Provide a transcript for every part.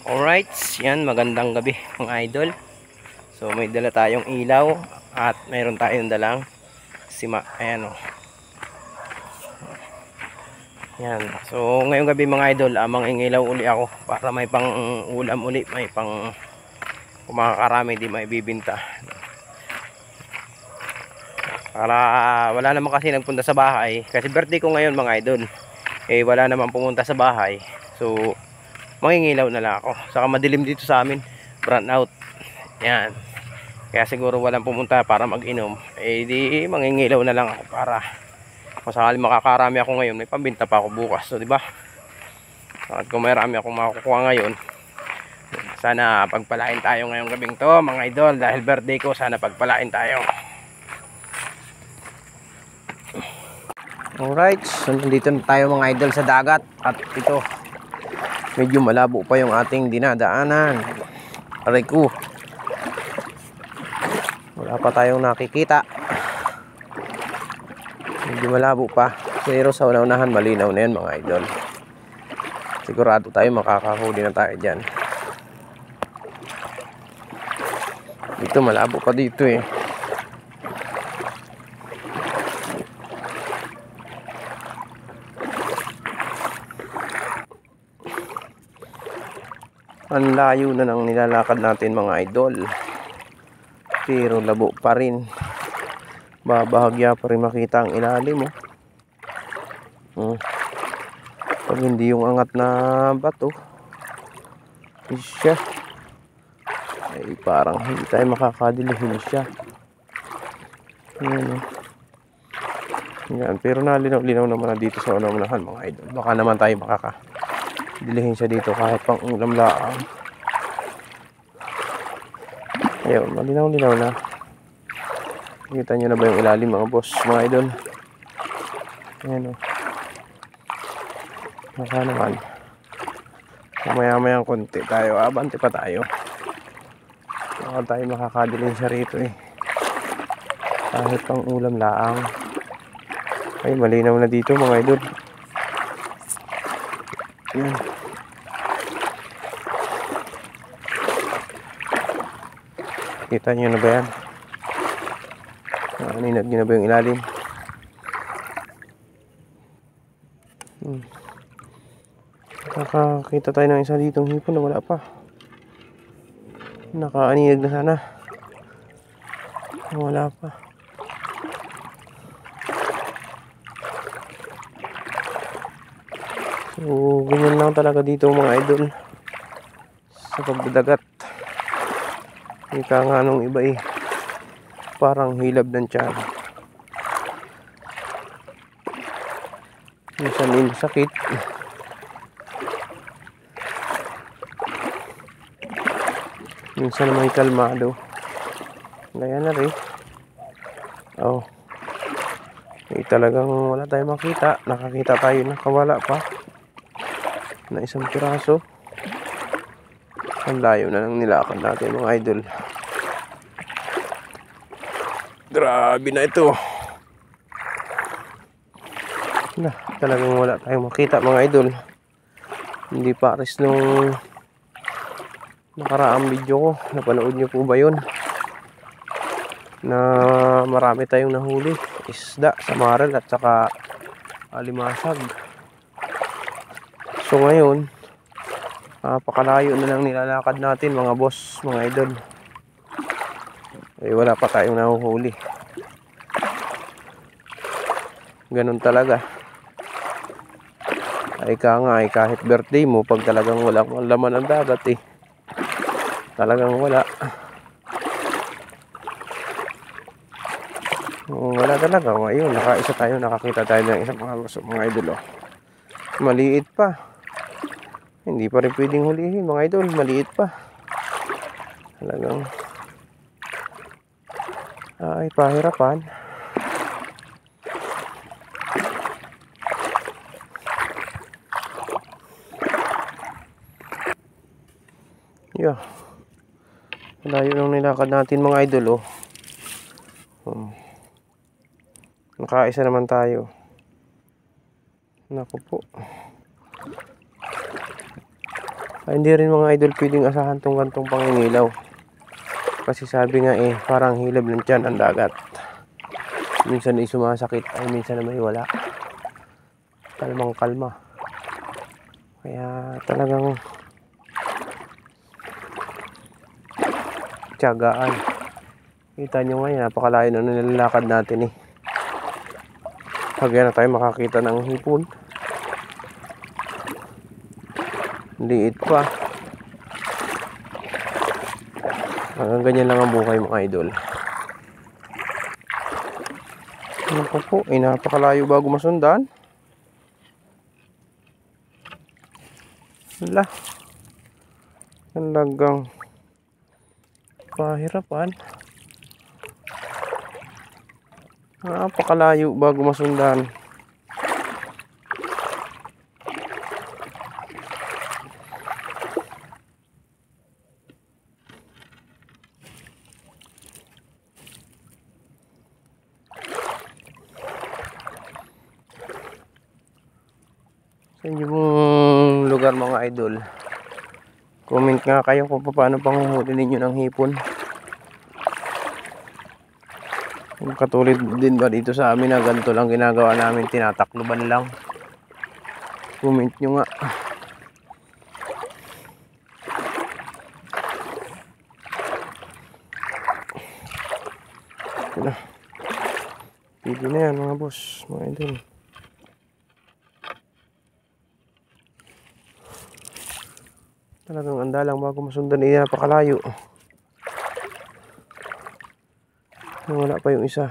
Alright, yan, magandang gabi mga idol. So may dala tayong ilaw at mayroon tayong dalang sima. Ayan o. Yan. So ngayong gabi mga idol, mangingilaw uli ako para may pang ulam uli, may pang kumakarami, di may bibinta. Para wala naman kasi nagpunta sa bahay kasi birthday ko ngayon mga idol. Wala naman pumunta sa bahay. So mangingilaw na lang ako. Saka madilim dito sa amin, brown out. Yan. Kaya siguro walang pumunta para mag-inom. Di mangingilaw na lang ako para kung sakali makakarami ako ngayon, may pambinta pa ako bukas. So, di ba? At kung may rami akong makukuha ngayon, sana pagpalain tayo ngayong gabing to, mga idol. Dahil birthday ko, sana pagpalain tayo. Alright, so nandito na tayo mga idol sa dagat. At ito, medyo malabo pa yung ating dinadaanan. Aray ko, wala pa tayong nakikita, medyo malabo pa, pero sa una-unahan malinaw na yan mga idol. Sigurado tayo makakahuli na tayo dyan. Dito malabo pa dito eh. Ang layo na ng nilalakad natin mga idol, pero labo pa rin. Babahagya pa rin makita ang ilalim pag hindi yung angat na bato siya, ay parang hindi tayo makakadiluhin siya. Yan, pero nalinaw-linaw naman na dito sa una-unahan mga idol. Baka naman tayo makakadiluhin siya dito kahit pang ulam laang. Ayun, malinaw-linaw na. Kita nyo na ba yung ilalim mga boss, mga idol? Ayan o. Baka naman maya-mayang konti tayo, abante pa tayo. Baka tayo makakadilim siya rito eh, kahit pang ulam laang. Ay, malinaw na dito mga idol. Ayan. Kita nyo na ba yan? Naninag nyo na ba yung ilalim? Nakakita tayo ng isa ditong hipon na wala pa. Nakaaninag na sana. Wala pa. So ganyan lang talaga dito mga idol sa pagdagat. Ika nga nung iba eh, parang hilab ng tiyan. Minsan din sakit, minsan naman kalmado. Gaya na rin. Talagang wala tayong makita. Nakakita tayo na kawala pa na isang piraso. Ang layo na ng nilakad natin mga idol. Grabe na ito. Talagang wala tayong makita mga idol. Hindi pares nung nakaraang video ko. Napanood nyo po ba yun? Na marami tayong nahuli isda sa marel at saka alimasag. So ngayon, napakalayo na lang nilalakad natin mga boss, mga idol. Wala pa tayong nahuhuli. Ganun talaga. Kahit birthday mo, pag talagang walang laman ang dagat talagang wala. Wala talaga. Ngayon, nakakita tayo ng isang mga idol maliit pa. Hindi pa rin pwedeng hulihin mga idol, maliit pa. Talagang ay pahirapan. Malayo nang nilakad natin mga idol nakaisa naman tayo. Naku po. Ay, hindi rin mga idol pwedeng asahan tong gantong pangingilaw. Kasi sabi nga parang hilab ng tiyan ang dagat. Minsan ay sumasakit, ay minsan na may wala. Kalmang kalma. Kaya talagang tiyagaan. Kita nyo ngayon, napakalayo na nilalakad natin Pagyan na tayo makakita ng hipon. Liit pa. Hanggang ganyan lang ang buhay mga idol. Ano po, napakalayo bago masundan. Wala. Talagang pahirapan. Napakalayo bago masundan. Sa inyong lugar mga idol, comment nga kayo kung paano panguhuli ninyo ng hipon. Kung katulad din ba dito sa amin na ganito lang ginagawa namin, tinatakloban lang. Comment nyo nga. Pwede na yan mga boss, mga idol. Talagang andalang bago masundan, napakalayo. Wala pa yung isa.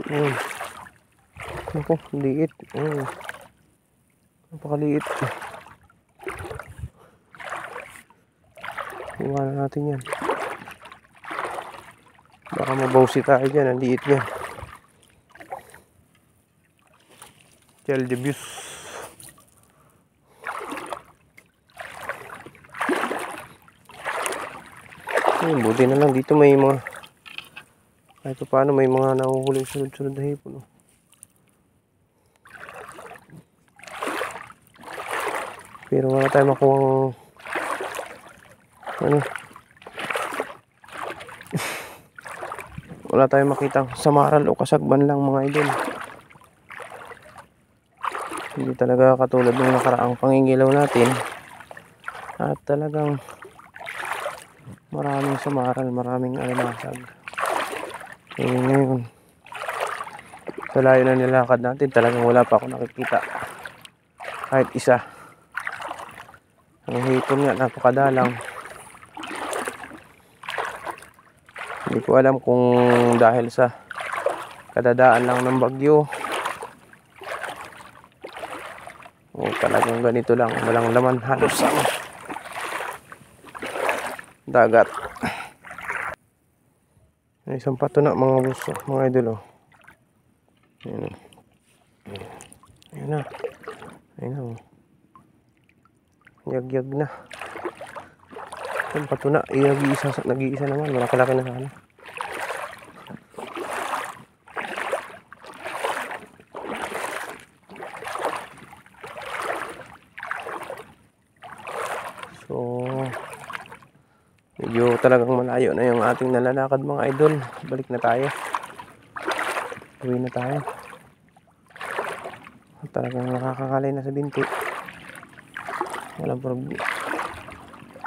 Ayun. Ako, liit. Ayun. Napakaliit. Iwanan natin yan. Baka mabawsi tayo dyan, ang liit yan. Chaldebius. Ayun, buti na lang dito may mga kahit paano may mga nahuhuling sunod-sunod na hipon. Pero wala tayo makuhang wala tayong makitang samaral o kasagban lang mga idol. Hindi talaga katulad ng nakaraang pangingilaw natin. At talagang maraming samaral, maraming alimasag. Ngayon, sa layo na nilakad natin, talagang wala pa ako nakikita kahit isa. Ang hipon nga, napakadalang. Hindi ko alam kung dahil sa kadadaan lang ng bagyo o talagang ganito lang, walang laman halos ang dagat. May isang pato na mga buso, mga idol. Ayun. Ayun na. Ayun na. Yag-yag na. Isang pato na. Nag-iisa naman. Malaki-laki na sana. So, medyo talagang malayo na yung ating nalalakad mga idol. Balik na tayo. Uwi na tayo. Talagang nakakangalay na sa binti. Walang problema.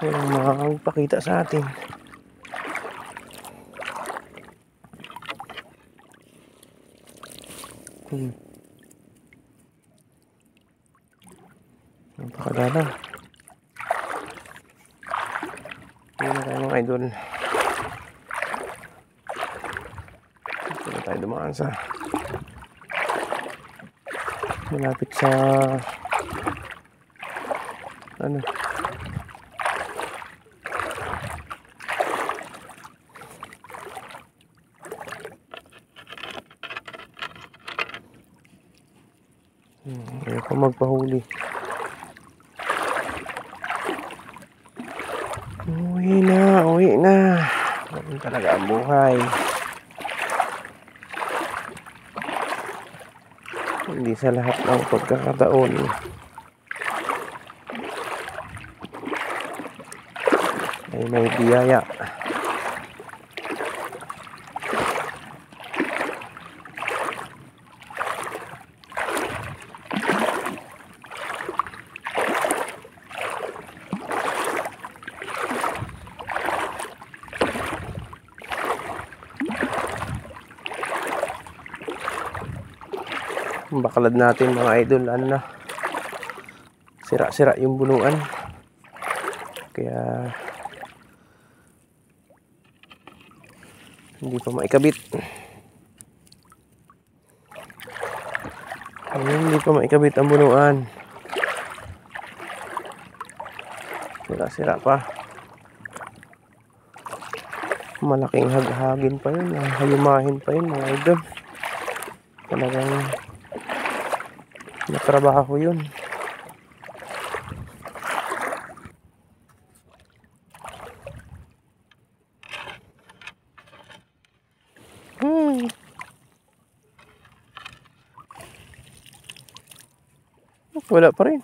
Walang makakapagpakita sa atin. Napakadalang. Uwi na tayo mga idol. Dito na tayo dumaan sa malapit sa ayaw pa magpahuli. Uwi na. Ganun talaga ang buhay. Hindi sa lahat ng pagkakataon ay may biyaya. Bakalad natin mga idol, ano na, sira-sira yung bunuan, kaya hindi pa maikabit. Ayun, hindi pa maikabit ang bunuan, sira-sira pa. Malaking haghagin pa yun, hayumahin pa yun mga idol. Talagang natrabaho yun. Wala pa rin.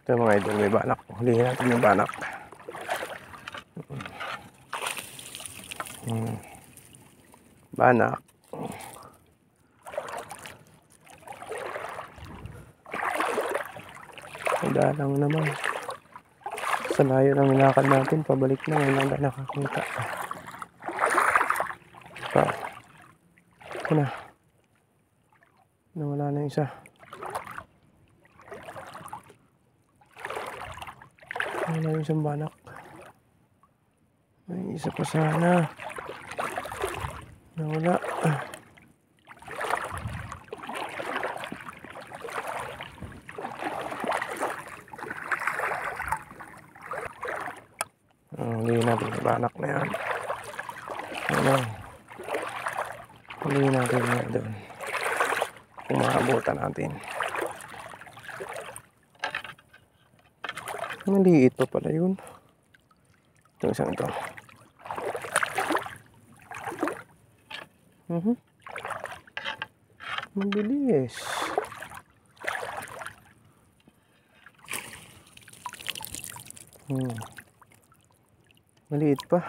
Ito mga idol, may banak. Hulihin natin yung banak. Banak. Handa lang naman. Sa layo ng nilakad natin, pabalik na, ngayon lang nakakita. Pa. Ito na. Nawala na isa. Nawala yung isang banak. May isa pa sana. Nawala. Hulihin natin yung banak na yan. Ano? Hulihin natin yan doon. Kung makabutan natin. Maliit pa pala yun. Itong isang ito. Mabilis. Maliit pa.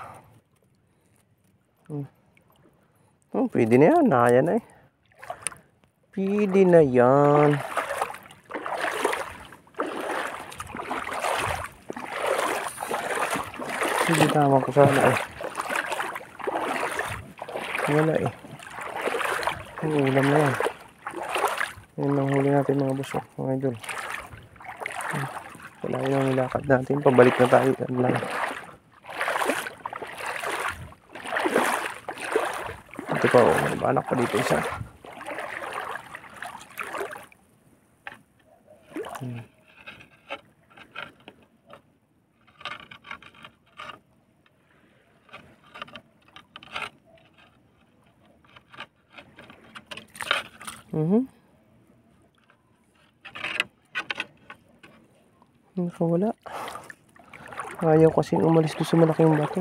Oh, pwede na yan. Naya na eh. Pwede na yan. Hindi tama ko sana eh. Wala eh. Ang ulam na yan. Yan ang huli natin mga boss, mga idol. Wala yun ang nilakad natin. Pabalik na tayo. Yan lang. Ito pa, may banak pa dito isa. Wala. Ayaw kasing umalis doon sa malaking bato.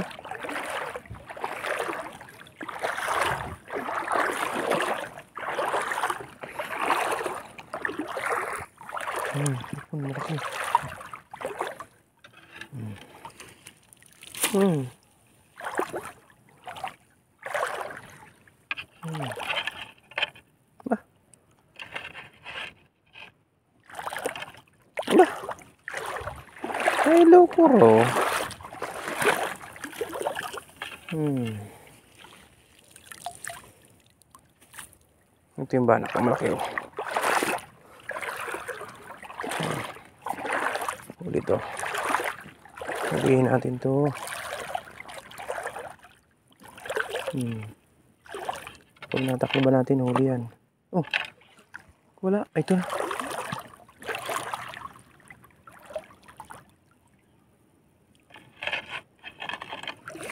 Malaki. Bah. Bah. Ay, loko. Ito yung banak na malaki. Ulit to. Sabihin natin to. Pag nataklo ba natin, huli yan. Oh, wala. Ay, ito na.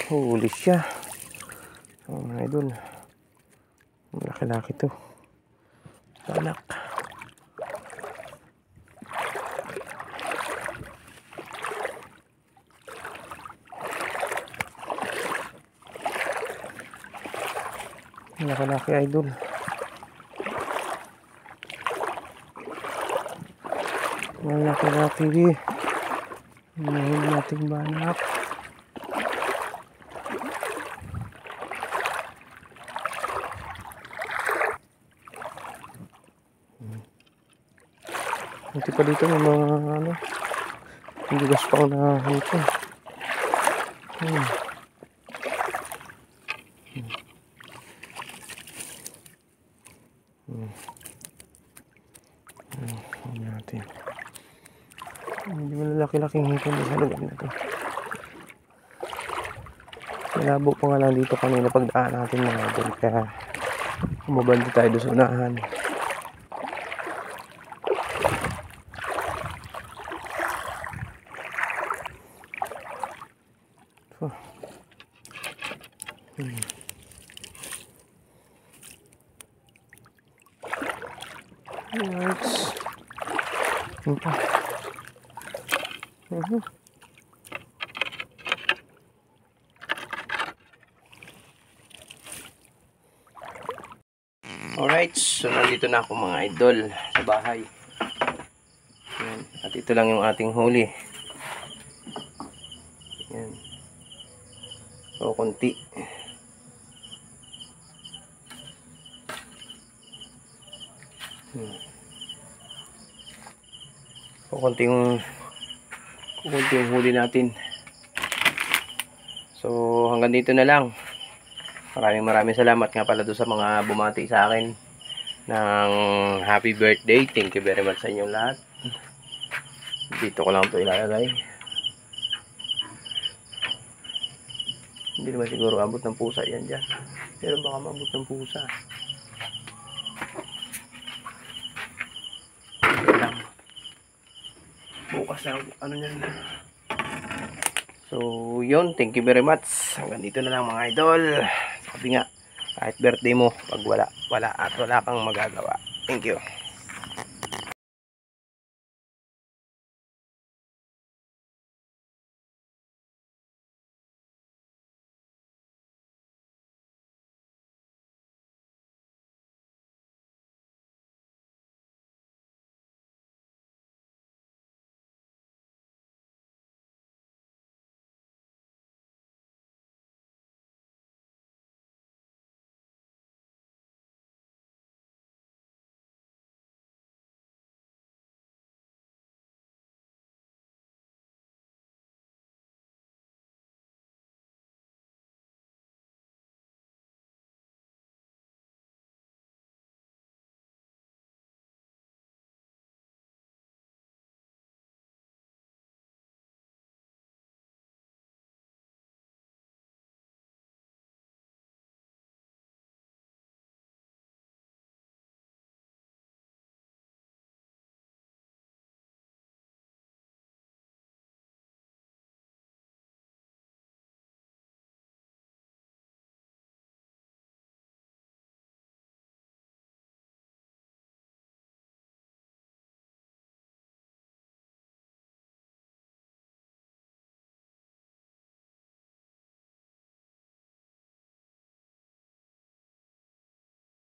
Huli siya. Oh, mga idol. Malaki-laki to. Banak. Laki-laki idol. Laki-laki. Mahal nating banak. Hindi pa dito may mga ano. Hindi gas pa ako nakahipon. Natin. Hindi malalaki-laking hipon sa lugar na to. Malabo pa nga lang dito kanina pagdaan natin mga idol. Kaya umabandi tayo doon sa unahan. So, alright. Alright, so nandito na ako mga idol sa bahay. Yan. At ito lang yung ating huli. Yan. So, konti. Konti yung huli natin. So hanggang dito na lang. Maraming salamat nga pala doon sa mga bumati sa akin ng happy birthday. Thank you very much sa inyong lahat. Dito ko lang ito ilalagay. Hindi naman siguro abot ng pusa yan dyan, pero baka maabot ng pusa. Bukas na ano yan. So yun, thank you very much. Hanggang dito na lang mga idol. Sabi nga, kahit birthday mo, pag wala at wala kang magagawa. Thank you.